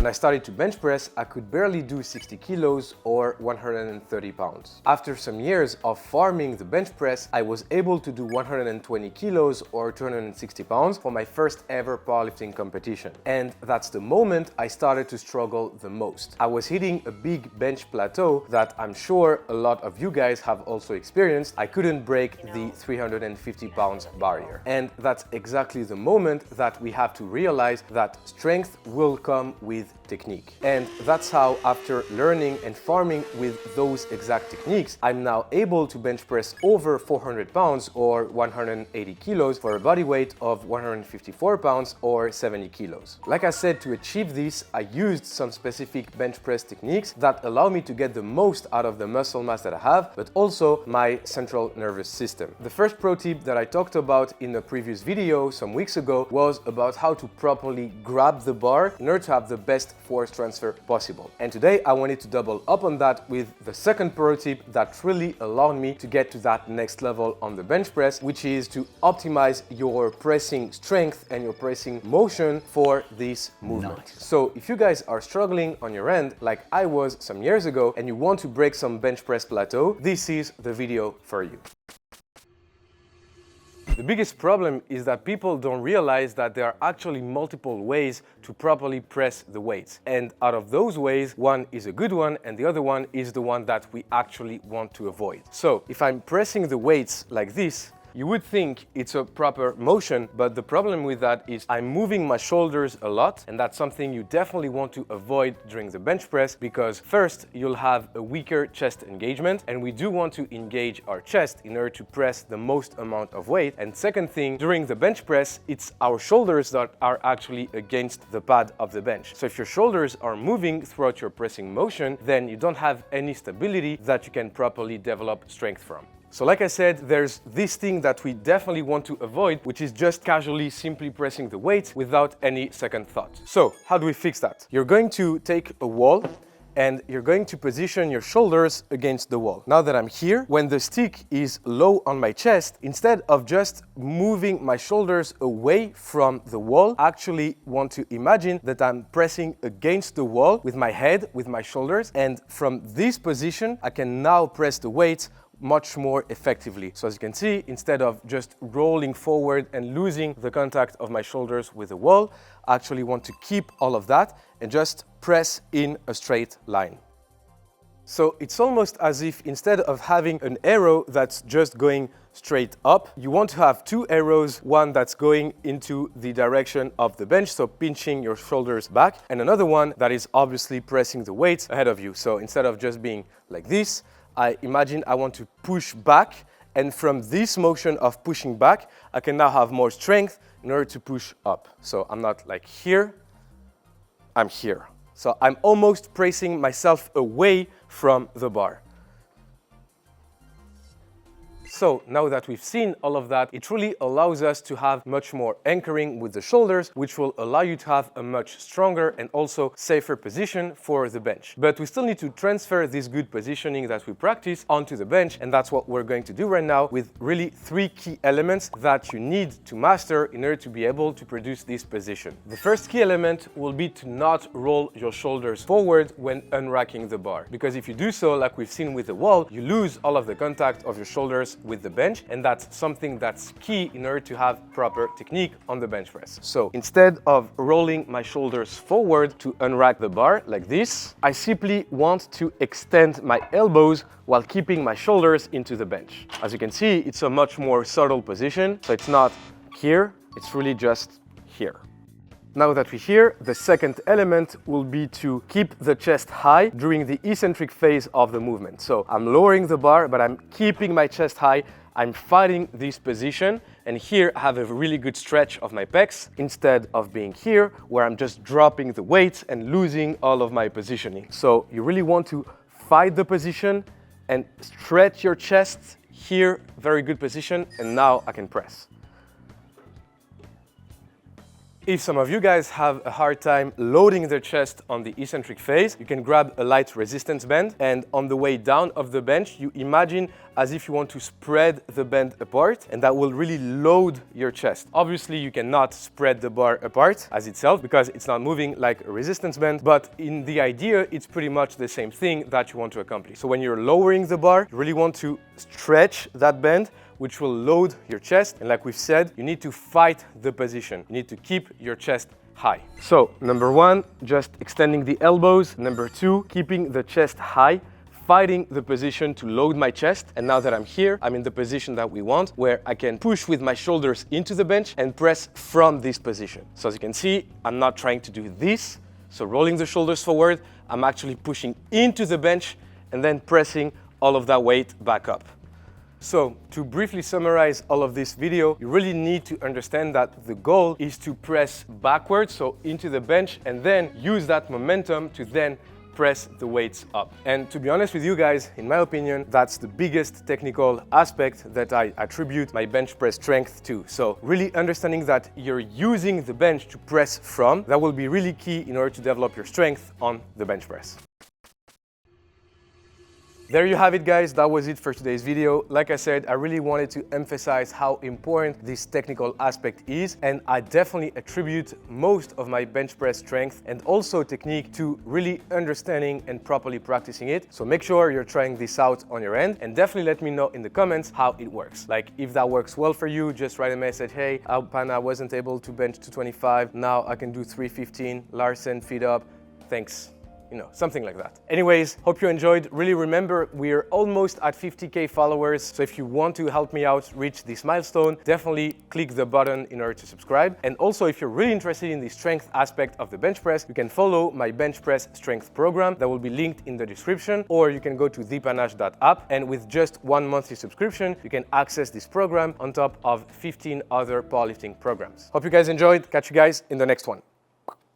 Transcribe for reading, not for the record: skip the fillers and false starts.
When I started to bench press, I could barely do 60 kilos or 130 pounds. After some years of farming the bench press, I was able to do 120 kilos or 260 pounds for my first ever powerlifting competition. And that's the moment I started to struggle the most. I was hitting a big bench plateau that I'm sure a lot of you guys have also experienced. I couldn't break the 350 pounds barrier. And that's exactly the moment that we have to realize that strength will come with technique. And that's how, after learning and farming with those exact techniques, I'm now able to bench press over 400 pounds or 180 kilos for a body weight of 154 pounds or 70 kilos. Like I said, to achieve this, I used some specific bench press techniques that allow me to get the most out of the muscle mass that I have, but also my central nervous system. The first pro tip that I talked about in a previous video some weeks ago was about how to properly grab the bar in order to have the best force transfer possible. And today I wanted to double up on that with the second pro tip that really allowed me to get to that next level on the bench press, which is to optimize your pressing strength and your pressing motion for this movement. Nice. So if you guys are struggling on your end, like I was some years ago, and you want to break some bench press plateau, this is the video for you. The biggest problem is that people don't realize that there are actually multiple ways to properly press the weights. And out of those ways, one is a good one and the other one is the one that we actually want to avoid. So if I'm pressing the weights like this, you would think it's a proper motion, but the problem with that is I'm moving my shoulders a lot, and that's something you definitely want to avoid during the bench press, because first, you'll have a weaker chest engagement, and we do want to engage our chest in order to press the most amount of weight. And second thing, during the bench press, it's our shoulders that are actually against the pad of the bench. So if your shoulders are moving throughout your pressing motion, then you don't have any stability that you can properly develop strength from. So like I said, there's this thing that we definitely want to avoid, which is just casually simply pressing the weights without any second thought. So how do we fix that? You're going to take a wall and you're going to position your shoulders against the wall. Now that I'm here, when the stick is low on my chest, instead of just moving my shoulders away from the wall, I actually want to imagine that I'm pressing against the wall with my head, with my shoulders, and from this position, I can now press the weights much more effectively. So as you can see, instead of just rolling forward and losing the contact of my shoulders with the wall, I actually want to keep all of that and just press in a straight line. So it's almost as if instead of having an arrow that's just going straight up, you want to have two arrows, one that's going into the direction of the bench, so pinching your shoulders back, and another one that is obviously pressing the weights ahead of you. So instead of just being like this, I imagine I want to push back, and from this motion of pushing back, I can now have more strength in order to push up. So I'm not like here, I'm here. So I'm almost pressing myself away from the bar. So now that we've seen all of that, it really allows us to have much more anchoring with the shoulders, which will allow you to have a much stronger and also safer position for the bench. But we still need to transfer this good positioning that we practice onto the bench, and that's what we're going to do right now with really three key elements that you need to master in order to be able to produce this position. The first key element will be to not roll your shoulders forward when unracking the bar, because if you do so, like we've seen with the wall, you lose all of the contact of your shoulders with the bench, and that's something that's key in order to have proper technique on the bench press. So instead of rolling my shoulders forward to unrack the bar like this, I simply want to extend my elbows while keeping my shoulders into the bench. As you can see, it's a much more subtle position, so it's not here, it's really just here. Now that we're here, the second element will be to keep the chest high during the eccentric phase of the movement. So I'm lowering the bar, but I'm keeping my chest high. I'm fighting this position, and here I have a really good stretch of my pecs instead of being here where I'm just dropping the weight and losing all of my positioning. So you really want to fight the position and stretch your chest here, very good position, and now I can press. If some of you guys have a hard time loading the chest on the eccentric phase, you can grab a light resistance band, and on the way down of the bench, you imagine as if you want to spread the band apart, and that will really load your chest. Obviously, you cannot spread the bar apart as itself because it's not moving like a resistance band, but in the idea, it's pretty much the same thing that you want to accomplish. So when you're lowering the bar, you really want to stretch that band, which will load your chest. And like we've said, you need to fight the position. You need to keep your chest high. So number one, just extending the elbows. Number two, keeping the chest high, fighting the position to load my chest. And now that I'm here, I'm in the position that we want, where I can push with my shoulders into the bench and press from this position. So as you can see, I'm not trying to do this. So rolling the shoulders forward, I'm actually pushing into the bench and then pressing all of that weight back up. So to briefly summarize all of this video, you really need to understand that the goal is to press backwards, so into the bench, and then use that momentum to then press the weights up. And to be honest with you guys, in my opinion, that's the biggest technical aspect that I attribute my bench press strength to. So really understanding that you're using the bench to press from, that will be really key in order to develop your strength on the bench press. There you have it, guys. That was it for today's video. Like I said, I really wanted to emphasize how important this technical aspect is, and I definitely attribute most of my bench press strength and also technique to really understanding and properly practicing it. So make sure you're trying this out on your end, and definitely let me know in the comments how it works. Like if that works well for you, just write a message, hey, Pana, I wasn't able to bench 225, now I can do 315, Larsen, feet up, thanks. You know, something like that. Anyways, hope you enjoyed. Really remember, we're almost at 50K followers. So if you want to help me out reach this milestone, definitely click the button in order to subscribe. And also, if you're really interested in the strength aspect of the bench press, you can follow my bench press strength program that will be linked in the description, or you can go to thepanash.app, and with just 1 monthly subscription, you can access this program on top of 15 other powerlifting programs. Hope you guys enjoyed. Catch you guys in the next one.